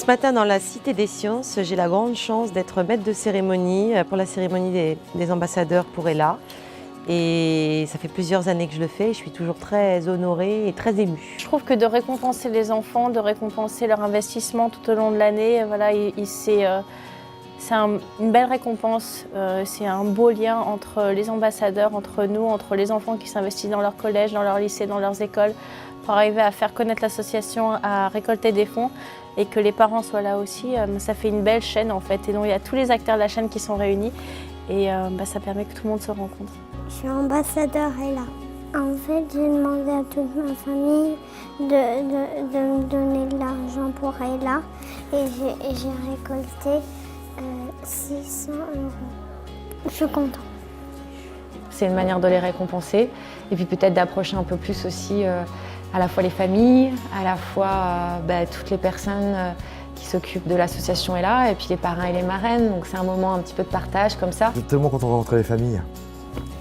matin, dans la Cité des Sciences, j'ai la grande chance d'être maître de cérémonie pour la cérémonie des ambassadeurs pour Ella. Et ça fait plusieurs années que je le fais et je suis toujours très honorée et très émue. Je trouve que de récompenser les enfants, de récompenser leur investissement tout au long de l'année, voilà, c'est une belle récompense. C'est un beau lien entre les ambassadeurs, entre nous, entre les enfants qui s'investissent dans leur collège, dans leur lycée, dans leurs écoles, pour arriver à faire connaître l'association, à récolter des fonds et que les parents soient là aussi. Ça fait une belle chaîne en fait. Et donc il y a tous les acteurs de la chaîne qui sont réunis et ça permet que tout le monde se rencontre. Je suis ambassadeur Ella. En fait, j'ai demandé à toute ma famille de me donner de l'argent pour Ella et j'ai récolté 600 €. Je suis contente. C'est une manière de les récompenser et puis peut-être d'approcher un peu plus aussi à la fois les familles, à la fois toutes les personnes qui s'occupent de l'association Ella et puis les parrains et les marraines. Donc c'est un moment un petit peu de partage comme ça. J'étais tellement content de rencontrer les familles,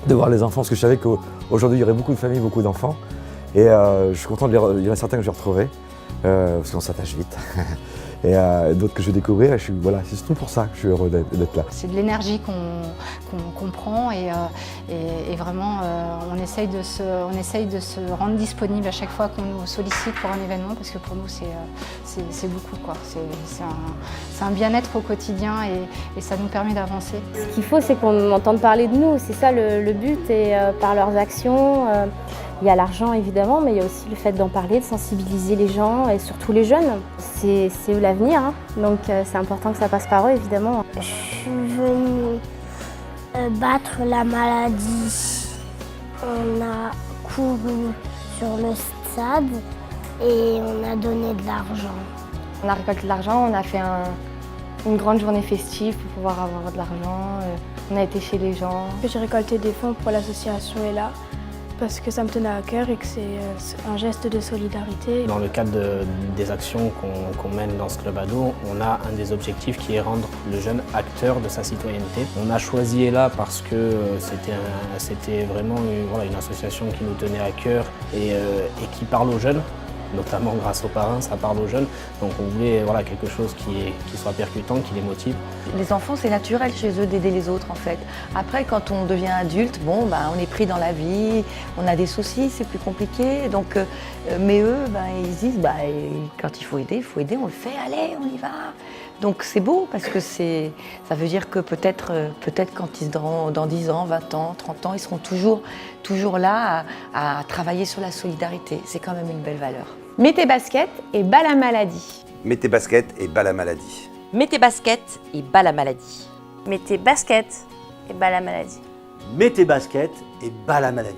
de voir les enfants, parce que je savais qu'aujourd'hui il y aurait beaucoup de familles, beaucoup d'enfants. Et je suis content il y en a certains que je retrouverai, parce qu'on s'attache vite. Et d'autres que je vais découvrir, et voilà, c'est tout pour ça que je suis heureux d'être là. C'est de l'énergie qu'on prend et vraiment on essaye de se rendre disponible à chaque fois qu'on nous sollicite pour un événement, parce que pour nous c'est beaucoup, quoi. C'est un bien-être au quotidien et ça nous permet d'avancer. Ce qu'il faut, c'est qu'on entende parler de nous, c'est ça le but, et par leurs actions. Il y a l'argent évidemment, mais il y a aussi le fait d'en parler, de sensibiliser les gens et surtout les jeunes. C'est eux l'avenir, hein. Donc c'est important que ça passe par eux évidemment. Je suis venue battre la maladie. On a couru sur le stade et on a donné de l'argent. On a récolté de l'argent, on a fait une grande journée festive pour pouvoir avoir de l'argent. On a été chez les gens. J'ai récolté des fonds pour l'association Ella, parce que ça me tenait à cœur et que c'est un geste de solidarité. Dans le cadre des actions qu'on mène dans ce club ado, on a un des objectifs qui est rendre le jeune acteur de sa citoyenneté. On a choisi Ella parce que c'était vraiment une association qui nous tenait à cœur et qui parle aux jeunes, notamment grâce aux parrains, ça parle aux jeunes. Donc on voulait quelque chose qui soit percutant, qui les motive. Les enfants, c'est naturel chez eux d'aider les autres en fait. Après, quand on devient adulte, on est pris dans la vie, on a des soucis, c'est plus compliqué. Donc, mais eux, ils se disent, quand il faut aider, on le fait, allez, on y va. Donc c'est beau parce que ça veut dire que peut-être quand ils seront dans 10 ans, 20 ans, 30 ans, ils seront toujours là à travailler sur la solidarité. C'est quand même une belle valeur. Mets tes baskets et bats la maladie. Mets tes baskets et bats la maladie. Mets tes baskets et bats la maladie. Mets tes baskets et bats la maladie. Mets tes baskets et bats la maladie.